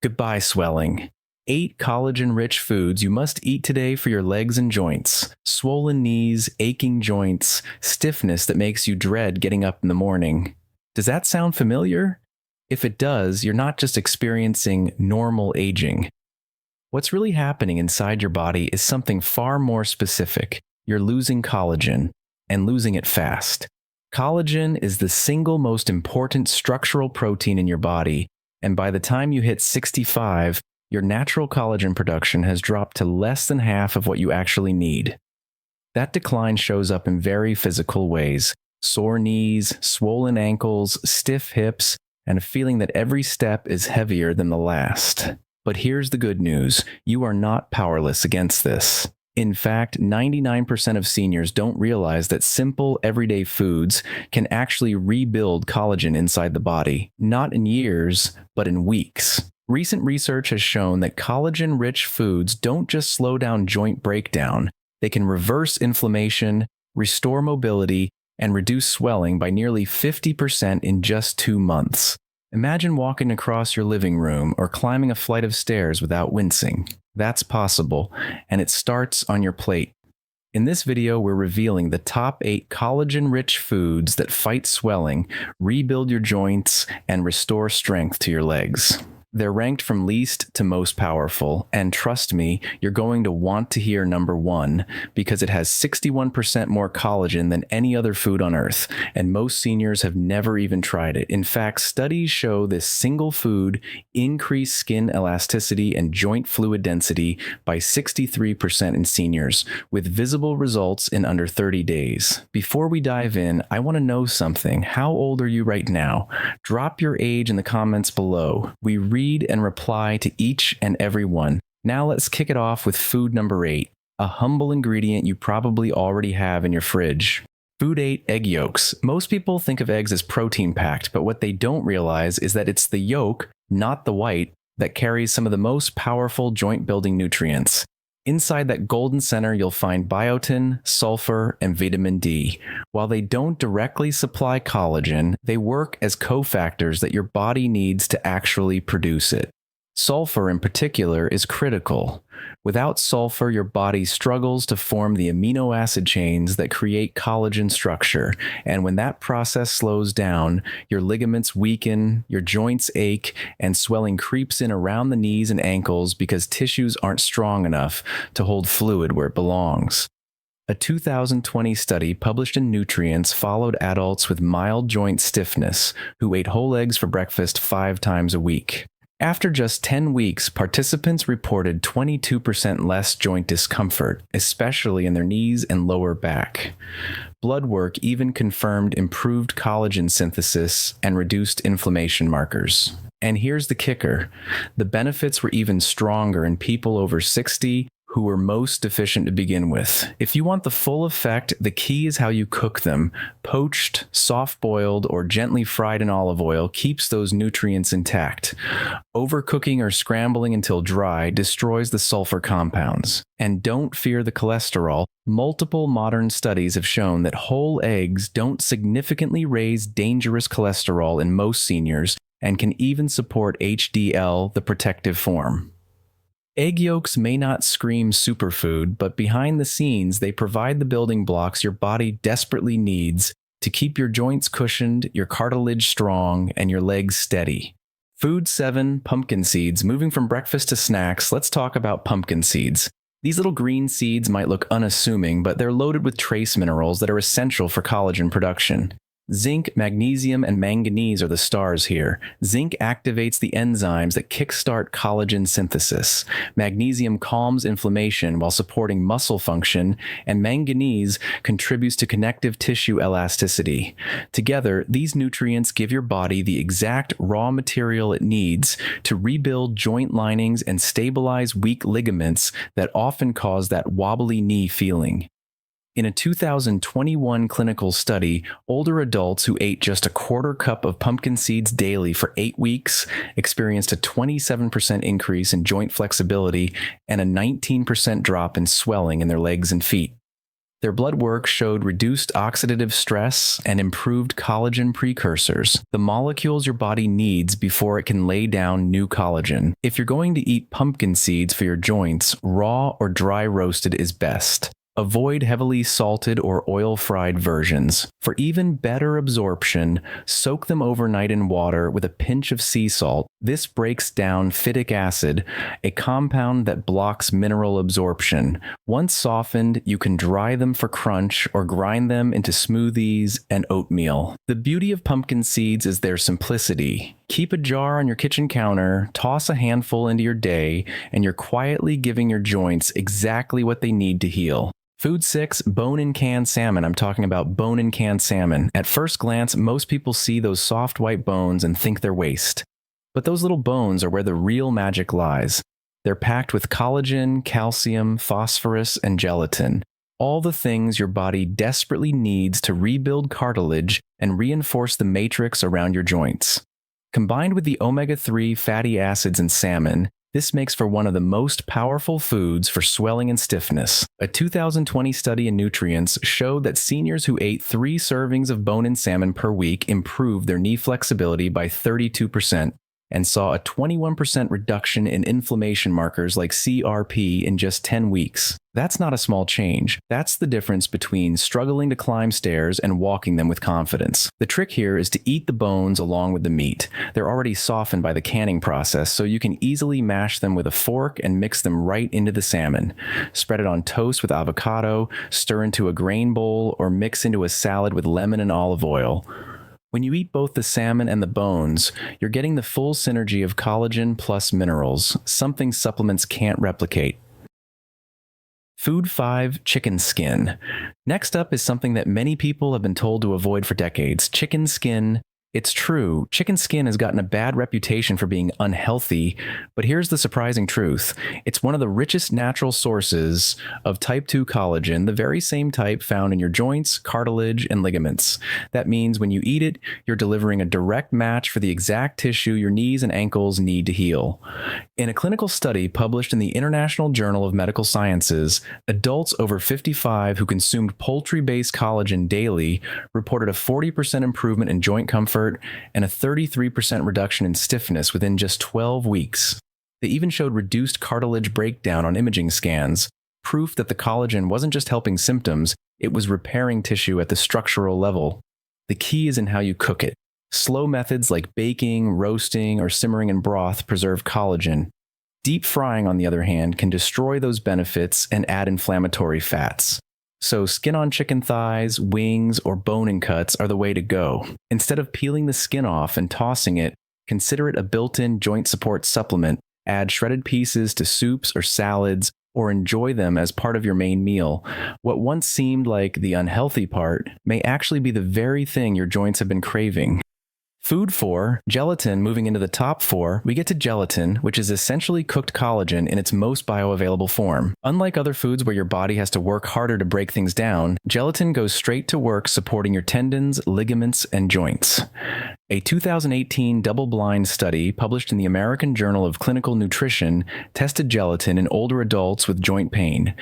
Goodbye, swelling. 8 collagen-rich foods you must eat today for your legs and joints. Swollen knees, aching joints, stiffness that makes you dread getting up in the morning. Does that sound familiar? If it does, you're not just experiencing normal aging. What's really happening inside your body is something far more specific. You're losing collagen, and losing it fast. Collagen is the single most important structural protein in your body, and by the time you hit 65, your natural collagen production has dropped to less than half of what you actually need. That decline shows up in very physical ways: sore knees, swollen ankles, stiff hips, and a feeling that every step is heavier than the last. But here's the good news: you are not powerless against this. In fact, 99% of seniors don't realize that simple, everyday foods can actually rebuild collagen inside the body, not in years, but in weeks. Recent research has shown that collagen-rich foods don't just slow down joint breakdown, they can reverse inflammation, restore mobility, and reduce swelling by nearly 50% in just 2 months. Imagine walking across your living room or climbing a flight of stairs without wincing. That's possible, and it starts on your plate. In this video, we're revealing the top 8 collagen-rich foods that fight swelling, rebuild your joints, and restore strength to your legs. They're ranked from least to most powerful, and trust me, you're going to want to hear number 1 because it has 61% more collagen than any other food on earth, and most seniors have never even tried it. In fact, studies show this single food increased skin elasticity and joint fluid density by 63% in seniors, with visible results in under 30 days. Before we dive in, I want to know something. How old are you right now? Drop your age in the comments below. We read and reply to each and every one. Now let's kick it off with food number 8, a humble ingredient you probably already have in your fridge. Food 8, egg yolks. Most people think of eggs as protein-packed, but what they don't realize is that it's the yolk, not the white, that carries some of the most powerful joint-building nutrients. Inside that golden center, you'll find biotin, sulfur, and vitamin D. While they don't directly supply collagen, they work as cofactors that your body needs to actually produce it. Sulfur in particular is critical. Without sulfur, your body struggles to form the amino acid chains that create collagen structure, and when that process slows down, your ligaments weaken, your joints ache, and swelling creeps in around the knees and ankles because tissues aren't strong enough to hold fluid where it belongs. A 2020 study published in Nutrients followed adults with mild joint stiffness who ate whole eggs for breakfast 5 times a week. After just 10 weeks, participants reported 22% less joint discomfort, especially in their knees and lower back. Blood work even confirmed improved collagen synthesis and reduced inflammation markers. And here's the kicker: the benefits were even stronger in people over 60 who were most deficient to begin with. If you want the full effect, the key is how you cook them. Poached, soft-boiled, or gently fried in olive oil keeps those nutrients intact. Overcooking or scrambling until dry destroys the sulfur compounds. And don't fear the cholesterol. Multiple modern studies have shown that whole eggs don't significantly raise dangerous cholesterol in most seniors and can even support HDL, the protective form. Egg yolks may not scream superfood, but behind the scenes, they provide the building blocks your body desperately needs to keep your joints cushioned, your cartilage strong, and your legs steady. Food 7, pumpkin seeds. Moving from breakfast to snacks, let's talk about pumpkin seeds. These little green seeds might look unassuming, but they're loaded with trace minerals that are essential for collagen production. Zinc, magnesium, and manganese are the stars here. Zinc activates the enzymes that kickstart collagen synthesis. Magnesium calms inflammation while supporting muscle function, and manganese contributes to connective tissue elasticity. Together, these nutrients give your body the exact raw material it needs to rebuild joint linings and stabilize weak ligaments that often cause that wobbly knee feeling. In a 2021 clinical study, older adults who ate just a quarter cup of pumpkin seeds daily for 8 weeks experienced a 27% increase in joint flexibility and a 19% drop in swelling in their legs and feet. Their blood work showed reduced oxidative stress and improved collagen precursors, the molecules your body needs before it can lay down new collagen. If you're going to eat pumpkin seeds for your joints, raw or dry roasted is best. Avoid heavily salted or oil-fried versions. For even better absorption, soak them overnight in water with a pinch of sea salt. This breaks down phytic acid, a compound that blocks mineral absorption. Once softened, you can dry them for crunch or grind them into smoothies and oatmeal. The beauty of pumpkin seeds is their simplicity. Keep a jar on your kitchen counter, toss a handful into your day, and you're quietly giving your joints exactly what they need to heal. Food 6, bone-in-can salmon. I'm talking about bone-in-can salmon. At first glance, most people see those soft white bones and think they're waste. But those little bones are where the real magic lies. They're packed with collagen, calcium, phosphorus, and gelatin. All the things your body desperately needs to rebuild cartilage and reinforce the matrix around your joints. Combined with the omega-3 fatty acids in salmon, this makes for one of the most powerful foods for swelling and stiffness. A 2020 study in Nutrients showed that seniors who ate 3 servings of bone-in salmon per week improved their knee flexibility by 32% and saw a 21% reduction in inflammation markers like CRP in just 10 weeks. That's not a small change. That's the difference between struggling to climb stairs and walking them with confidence. The trick here is to eat the bones along with the meat. They're already softened by the canning process, so you can easily mash them with a fork and mix them right into the salmon. Spread it on toast with avocado, stir into a grain bowl, or mix into a salad with lemon and olive oil. When you eat both the salmon and the bones, you're getting the full synergy of collagen plus minerals, something supplements can't replicate. Food 5, chicken skin. Next up is something that many people have been told to avoid for decades, chicken skin. It's true, chicken skin has gotten a bad reputation for being unhealthy, but here's the surprising truth. It's one of the richest natural sources of type 2 collagen, the very same type found in your joints, cartilage, and ligaments. That means when you eat it, you're delivering a direct match for the exact tissue your knees and ankles need to heal. In a clinical study published in the International Journal of Medical Sciences, adults over 55 who consumed poultry-based collagen daily reported a 40% improvement in joint comfort and a 33% reduction in stiffness within just 12 weeks. They even showed reduced cartilage breakdown on imaging scans, proof that the collagen wasn't just helping symptoms, it was repairing tissue at the structural level. The key is in how you cook it. Slow methods like baking, roasting, or simmering in broth preserve collagen. Deep frying, on the other hand, can destroy those benefits and add inflammatory fats. So skin-on chicken thighs, wings, or bone-in cuts are the way to go. Instead of peeling the skin off and tossing it, consider it a built-in joint support supplement. Add shredded pieces to soups or salads, or enjoy them as part of your main meal. What once seemed like the unhealthy part may actually be the very thing your joints have been craving. Food 4, gelatin. Moving into the top 4, we get to gelatin, which is essentially cooked collagen in its most bioavailable form. Unlike other foods where your body has to work harder to break things down, gelatin goes straight to work supporting your tendons, ligaments, and joints. A 2018 double-blind study published in the American Journal of Clinical Nutrition tested gelatin in older adults with joint pain.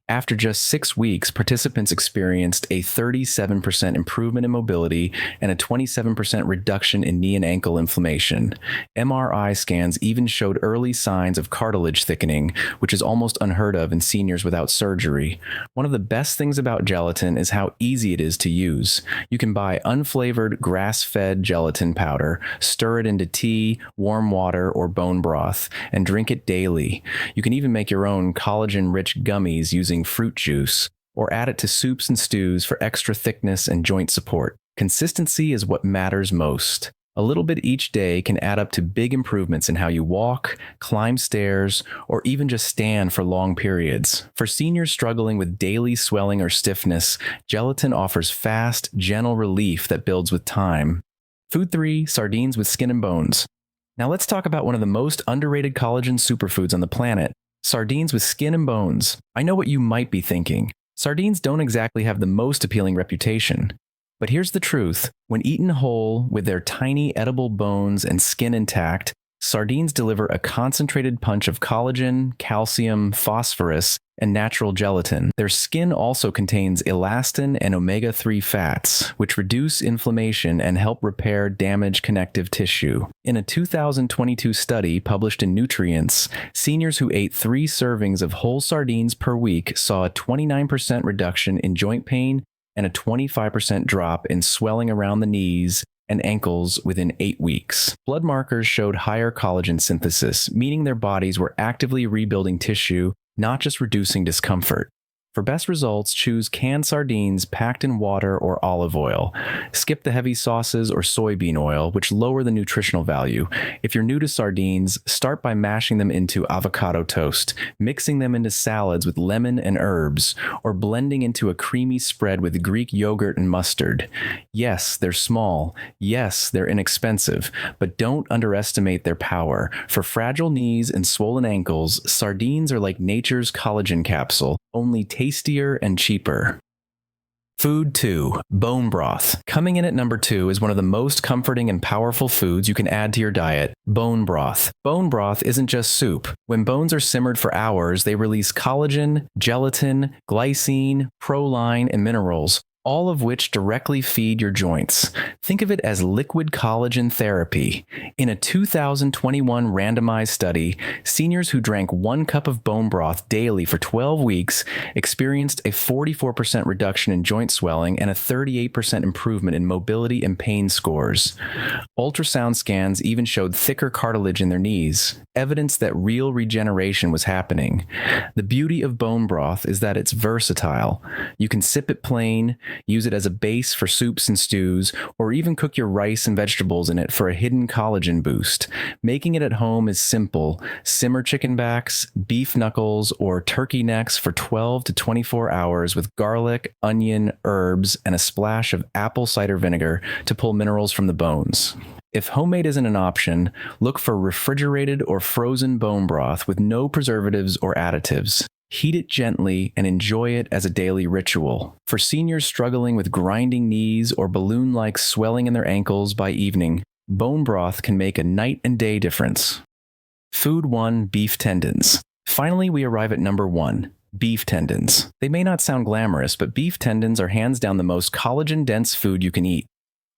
After just 6 weeks, participants experienced a 37% improvement in mobility and a 27% reduction in knee and ankle inflammation. MRI scans even showed early signs of cartilage thickening, which is almost unheard of in seniors without surgery. One of the best things about gelatin is how easy it is to use. You can buy unflavored, grass-fed gelatin powder, stir it into tea, warm water, or bone broth, and drink it daily. You can even make your own collagen-rich gummies using fruit juice, or add it to soups and stews for extra thickness and joint support. Consistency is what matters most. A little bit each day can add up to big improvements in how you walk, climb stairs, or even just stand for long periods. For seniors struggling with daily swelling or stiffness, gelatin offers fast, gentle relief that builds with time. Food 3, sardines with skin and bones. Now let's talk about one of the most underrated collagen superfoods on the planet, sardines with skin and bones. I know what you might be thinking. Sardines don't exactly have the most appealing reputation. But here's the truth. When eaten whole, with their tiny edible bones and skin intact, sardines deliver a concentrated punch of collagen, calcium, phosphorus, and natural gelatin. Their skin also contains elastin and omega-3 fats, which reduce inflammation and help repair damaged connective tissue. In a 2022 study published in Nutrients, seniors who ate 3 servings of whole sardines per week saw a 29% reduction in joint pain and a 25% drop in swelling around the knees and ankles within 8 weeks. Blood markers showed higher collagen synthesis, meaning their bodies were actively rebuilding tissue, not just reducing discomfort. For best results, choose canned sardines packed in water or olive oil. Skip the heavy sauces or soybean oil, which lower the nutritional value. If you're new to sardines, start by mashing them into avocado toast, mixing them into salads with lemon and herbs, or blending into a creamy spread with Greek yogurt and mustard. Yes, they're small. Yes, they're inexpensive, but don't underestimate their power. For fragile knees and swollen ankles, sardines are like nature's collagen capsule, only tastier and cheaper. Food 2. Bone broth. Coming in at number 2 is one of the most comforting and powerful foods you can add to your diet, bone broth. Bone broth isn't just soup. When bones are simmered for hours, they release collagen, gelatin, glycine, proline, and minerals, all of which directly feed your joints. Think of it as liquid collagen therapy. In a 2021 randomized study, seniors who drank 1 cup of bone broth daily for 12 weeks experienced a 44% reduction in joint swelling and a 38% improvement in mobility and pain scores. Ultrasound scans even showed thicker cartilage in their knees, evidence that real regeneration was happening. The beauty of bone broth is that it's versatile. You can sip it plain, use it as a base for soups and stews, or even cook your rice and vegetables in it for a hidden collagen boost. Making it at home is simple. Simmer chicken backs, beef knuckles, or turkey necks for 12 to 24 hours with garlic, onion, herbs, and a splash of apple cider vinegar to pull minerals from the bones. If homemade isn't an option, look for refrigerated or frozen bone broth with no preservatives or additives. Heat it gently and enjoy it as a daily ritual. For seniors struggling with grinding knees or balloon-like swelling in their ankles by evening, bone broth can make a night and day difference. Food 1. Beef tendons. Finally, we arrive at number 1. Beef tendons. They may not sound glamorous, but beef tendons are hands down the most collagen-dense food you can eat.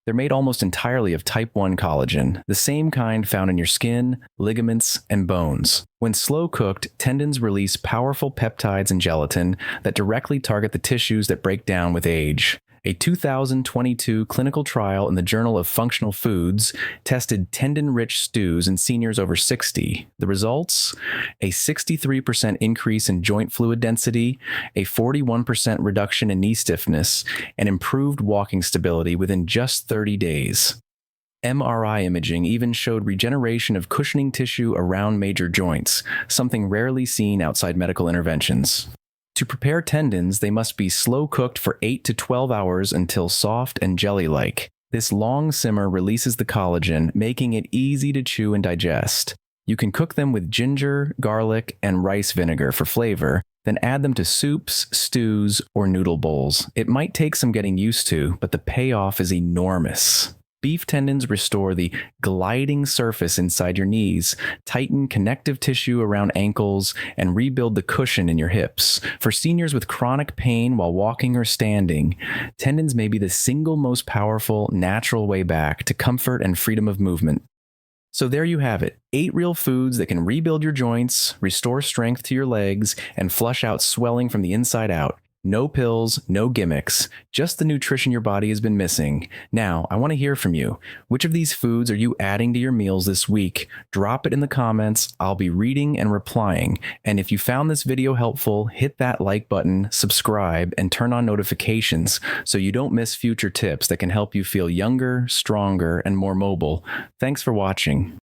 They're made almost entirely of type 1 collagen, the same kind found in your skin, ligaments, and bones. When slow cooked, tendons release powerful peptides and gelatin that directly target the tissues that break down with age. A 2022 clinical trial in the Journal of Functional Foods tested tendon-rich stews in seniors over 60. The results? A 63% increase in joint fluid density, a 41% reduction in knee stiffness, and improved walking stability within just 30 days. MRI imaging even showed regeneration of cushioning tissue around major joints, something rarely seen outside medical interventions. To prepare tendons, they must be slow cooked for 8 to 12 hours until soft and jelly-like. This long simmer releases the collagen, making it easy to chew and digest. You can cook them with ginger, garlic, and rice vinegar for flavor, then add them to soups, stews, or noodle bowls. It might take some getting used to, but the payoff is enormous. Beef tendons restore the gliding surface inside your knees, tighten connective tissue around ankles, and rebuild the cushion in your hips. For seniors with chronic pain while walking or standing, tendons may be the single most powerful, natural way back to comfort and freedom of movement. So there you have it, 8 real foods that can rebuild your joints, restore strength to your legs, and flush out swelling from the inside out. No pills, no gimmicks, just the nutrition your body has been missing. Now, I want to hear from you. Which of these foods are you adding to your meals this week? Drop it in the comments. I'll be reading and replying. And if you found this video helpful, hit that like button, subscribe, and turn on notifications so you don't miss future tips that can help you feel younger, stronger, and more mobile. Thanks for watching.